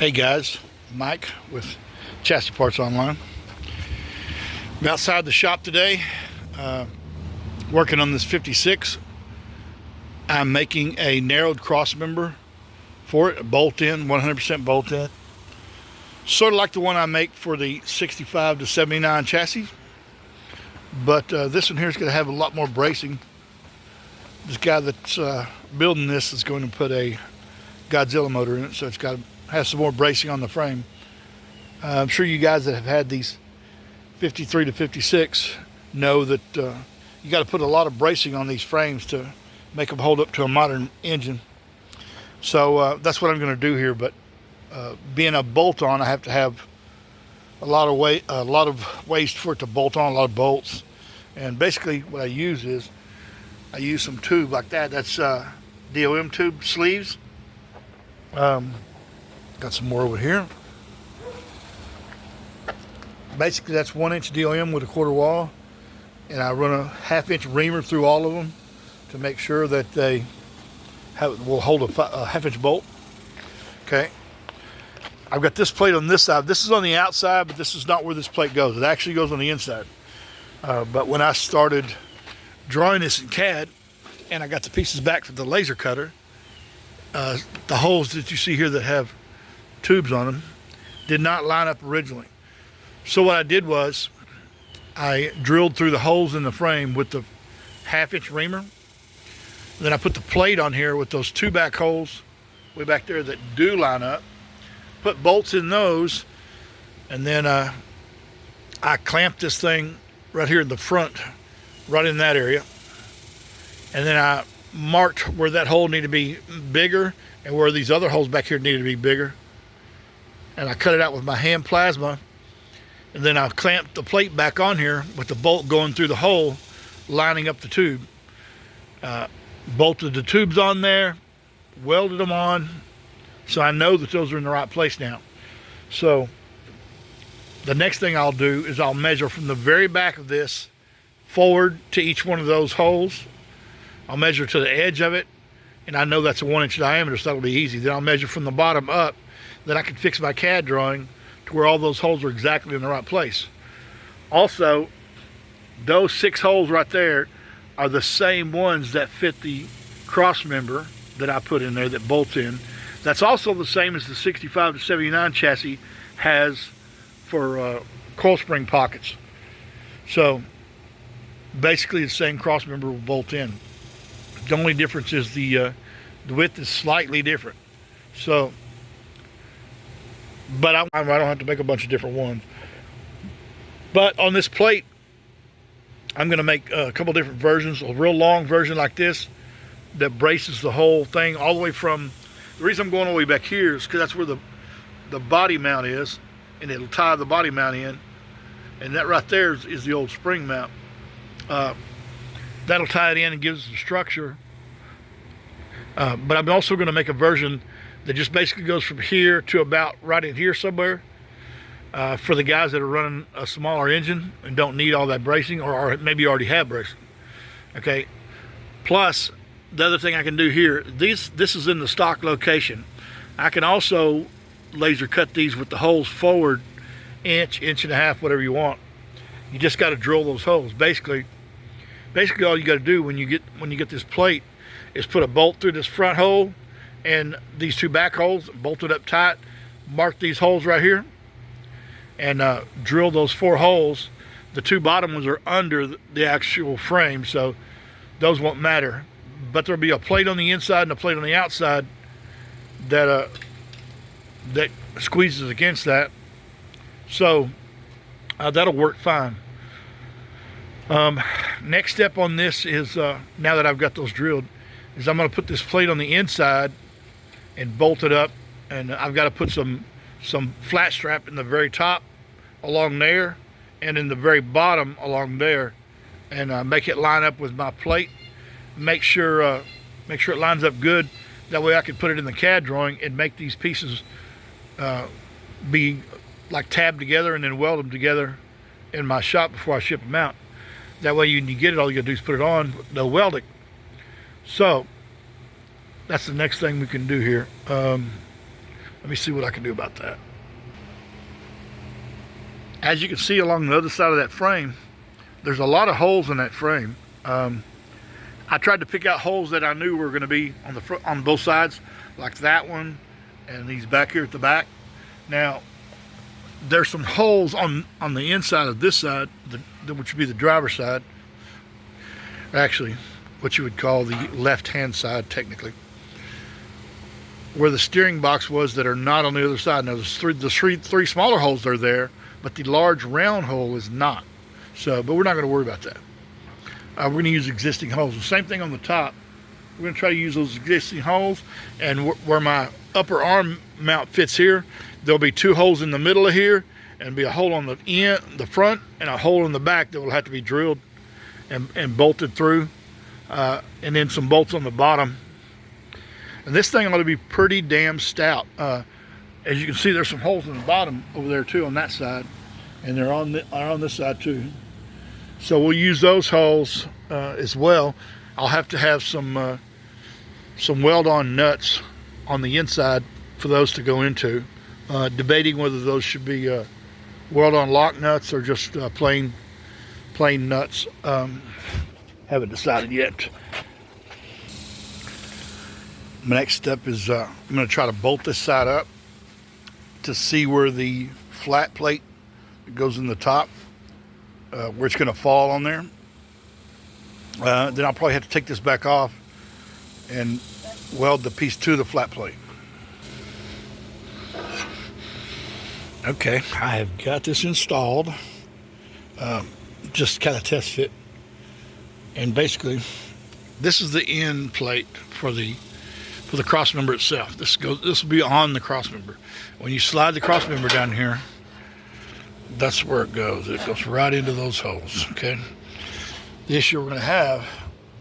Hey guys, Mike with Chassis Parts Online. I'm outside the shop today, working on this 56. I'm making a narrowed cross member for it, a bolt-in, 100% bolt-in. Sort of like the one I make for the 65 to 79 chassis, but this one here is going to have a lot more bracing. This guy that's building this is going to put a Godzilla motor in it, so it's got to have some more bracing on the frame. I'm sure you guys that have had these 53 to 56 know that you got to put a lot of bracing on these frames to make them hold up to a modern engine. So that's what I'm going to do here. But being a bolt-on, I have to have a lot of weight, a lot of ways for it to bolt on, a lot of bolts. And basically, what I use is I use some tube like that. That's DOM tube sleeves. Got some more over here. Basically, that's 1 inch DOM with a quarter wall, and I run a 1/2 inch reamer through all of them to make sure that they will hold a 1/2 inch bolt. Okay. I've got this plate on this side. This is on the outside, but this is not where this plate goes. It actually goes on the inside. But when I started drawing this in CAD, and I got the pieces back from the laser cutter, the holes that you see here that have tubes on them did not line up originally. So what I did was I drilled through the holes in the frame with the 1/2 inch reamer. Then I put the plate on here with those two back holes way back there that do line up, put bolts in those, and then I clamped this thing right here in the front, right in that area. And then I marked where that hole needed to be bigger and where these other holes back here needed to be bigger. And I cut it out with my hand plasma. And then I clamped the plate back on here with the bolt going through the hole, lining up the tube. Bolted the tubes on there, welded them on, so I know that those are in the right place now. So the next thing I'll do is I'll measure from the very back of this forward to each one of those holes. I'll measure to the edge of it, and I know that's a 1 inch diameter, so that'll be easy. Then I'll measure from the bottom up, then I can fix my CAD drawing to where all those holes are exactly in the right place. Also, those 6 holes right there are the same ones that fit the cross member that I put in there that bolts in. That's also the same as the 65 to 79 chassis has for coil spring pockets. So basically the same cross member will bolt in. The only difference is the width is slightly different. So, but I don't have to make a bunch of different ones. But on this plate, I'm going to make a couple different versions. A real long version like this that braces the whole thing all the way from, the reason I'm going all the way back here is because that's where the body mount is, and it'll tie the body mount in. And that right there is the old spring mount. That'll tie it in and gives us the structure. But I'm also going to make a version that just basically goes from here to about right in here somewhere, for the guys that are running a smaller engine and don't need all that bracing, or maybe already have bracing. Okay. Plus, the other thing I can do here, this is in the stock location. I can also laser cut these with the holes forward, inch and a half, whatever you want. You just got to drill those holes. Basically all you got to do when you get this plate is put a bolt through this front hole and these two back holes, bolted up tight, mark these holes right here, and drill those 4 holes. The 2 bottom ones are under the actual frame, so those won't matter. But there'll be a plate on the inside and a plate on the outside that squeezes against that. So that'll work fine. Next step on this is, now that I've got those drilled, is I'm going to put this plate on the inside and bolt it up, and I've got to put some flat strap in the very top along there and in the very bottom along there, and make it line up with my plate. Make sure it lines up good. That way I can put it in the CAD drawing and make these pieces be like tabbed together and then weld them together in my shop before I ship them out. That way when you get it, all you gotta do is put it on, they'll weld it. So that's the next thing we can do here. Let me see what I can do about that. As you can see along the other side of that frame, there's a lot of holes in that frame. I tried to pick out holes that I knew were going to be on the front, on both sides, like that one and these back here at the back. Now, there's some holes on the inside of this side, which would be the driver's side. Actually, what you would call the left-hand side, technically, where the steering box was, that are not on the other side. Now, the three smaller holes are there, but the large round hole is not. So, but we're not going to worry about that. We're going to use existing holes. The same thing on the top. We're going to try to use those existing holes, and where my upper arm mount fits here, there'll be 2 holes in the middle of here, and be a hole on the end, the front, and a hole in the back that will have to be drilled and bolted through, and then some bolts on the bottom. And this thing ought to be pretty damn stout. As you can see, there's some holes in the bottom over there too on that side, and they're on this side too. So we'll use those holes as well. I'll have to have some weld-on nuts on the inside for those to go into. Debating whether those should be weld-on lock nuts or just plain nuts. Haven't decided yet. My next step is I'm going to try to bolt this side up to see where the flat plate goes in the top, where it's going to fall on there. Then I'll probably have to take this back off and weld the piece to the flat plate. Okay, I have got this installed, just kind of test fit, and basically this is the end plate for the cross member itself. This will be on the cross member. When you slide the cross member down here, that's where it goes. It goes right into those holes. Okay. The issue we're going to have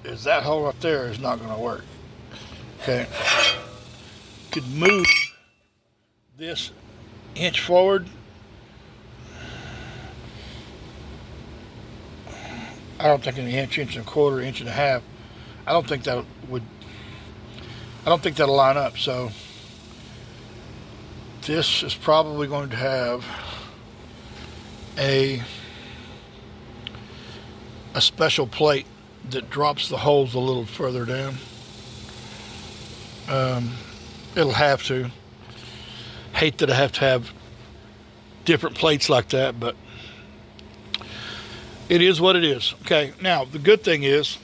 is that hole right there is not going to work. Okay. Could move this inch forward. I don't think an inch, inch and a quarter, inch and a half. I don't think that'll line up. So this is probably going to have a special plate that drops the holes a little further down. It'll have to. Hate that I have to have different plates like that, but it is what it is. Okay, now the good thing is,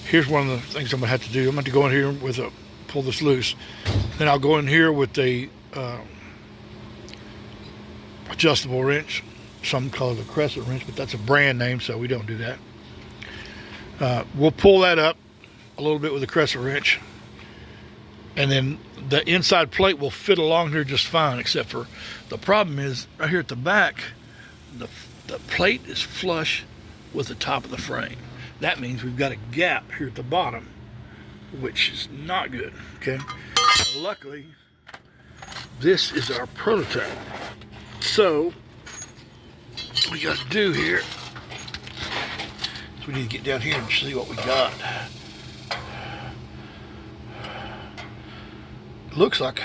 here's one of the things I'm gonna have to do. I'm gonna have to go in here with pull this loose. Then I'll go in here with the adjustable wrench. Some call it a crescent wrench, but that's a brand name, so we don't do that. We'll pull that up a little bit with the crescent wrench, and then the inside plate will fit along here just fine, except for the problem is right here at the back, the plate is flush with the top of the frame. That means we've got a gap here at the bottom, which is not good. Okay. Now, luckily, this is our prototype. So what we got to do here is we need to get down here and see what we got. Looks like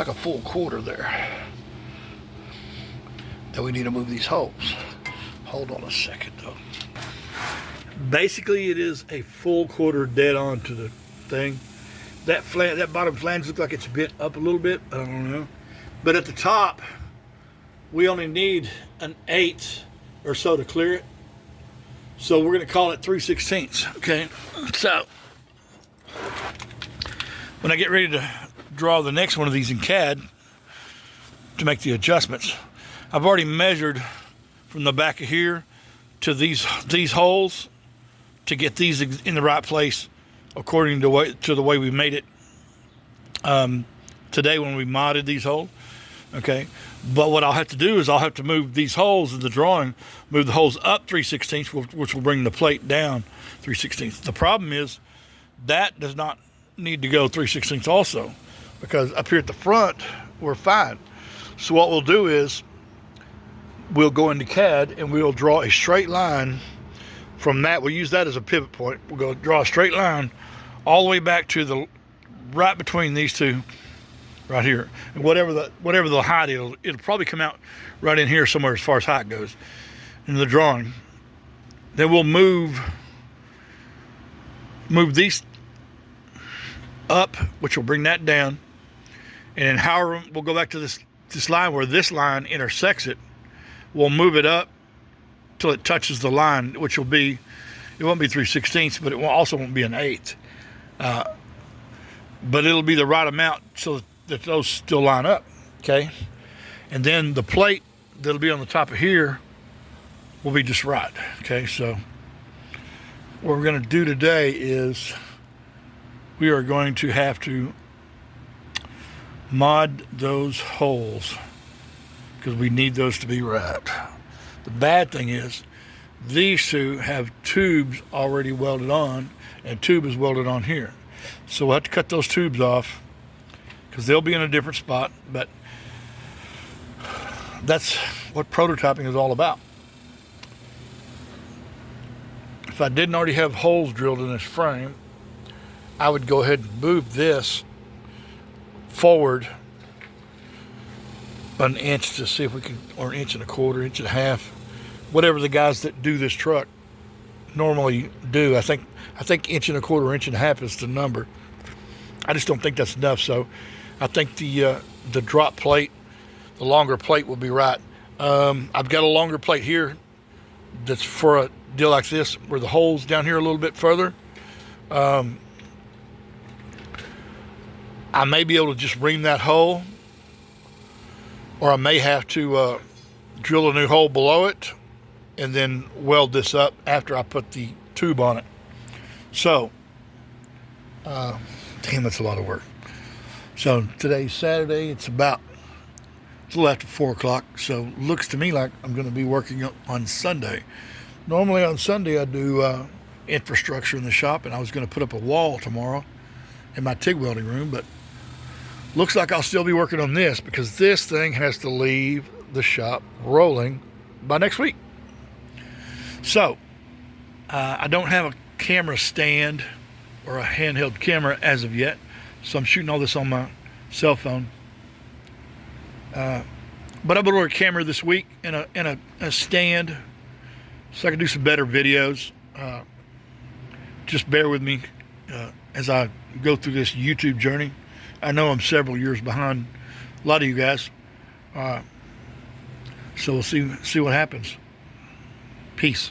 a full quarter there. Then we need to move these holes. Hold on a second though. Basically, it is a full quarter dead on to the thing. That bottom flange looks like it's bent up a little bit. I don't know. But at the top, we only need an 1/8 or so to clear it. So we're going to call it 3/16. Okay. So when I get ready to draw the next one of these in CAD to make the adjustments, I've already measured from the back of here to these holes to get these in the right place according to the way we made it today when we modded these holes. Okay, but what I'll have to do is I'll have to move these holes in the drawing, move the holes up 3/16, which will bring the plate down 3/16. The problem is that does not need to go 3/16 also, because up here at the front we're fine. So what we'll do is we'll go into CAD and we'll draw a straight line from that. We'll use that as a pivot point. We'll go draw a straight line all the way back to the right between these two, right here. And whatever the height, it'll probably come out right in here somewhere as far as height goes in the drawing. Then we'll move these up, which will bring that down. And then however, we'll go back to this line where this line intersects it. We'll move it up till it touches the line, which will be, it won't be 3/16, but it also won't be an 1/8. But it'll be the right amount so that those still line up, okay? And then the plate that'll be on the top of here will be just right, okay? So what we're gonna do today is we are going to have to mod those holes because we need those to be right. The bad thing is these two have tubes already welded on, and tube is welded on here. So we'll have to cut those tubes off because they'll be in a different spot, but that's what prototyping is all about. If I didn't already have holes drilled in this frame, I would go ahead and move this forward an inch to see if we can, or 1.25 inches, 1.5 inches, whatever the guys that do this truck normally do. I think 1.25 inches, 1.5 inches is the number. I just don't think that's enough. So I think the drop plate, the longer plate will be right. I've got a longer plate here that's for a deal like this where the hole's down here a little bit further. I may be able to just ream that hole, or I may have to drill a new hole below it and then weld this up after I put the tube on it. So, damn, that's a lot of work. So today's Saturday. It's a little after 4 o'clock. So looks to me like I'm going to be working on Sunday. Normally on Sunday I do infrastructure in the shop, and I was going to put up a wall tomorrow in my TIG welding room, but looks like I'll still be working on this because this thing has to leave the shop rolling by next week. So I don't have a camera stand or a handheld camera as of yet, so I'm shooting all this on my cell phone. But I'm gonna order a camera this week and a stand so I can do some better videos. Just bear with me as I go through this YouTube journey. I know I'm several years behind a lot of you guys. So we'll see what happens. Peace.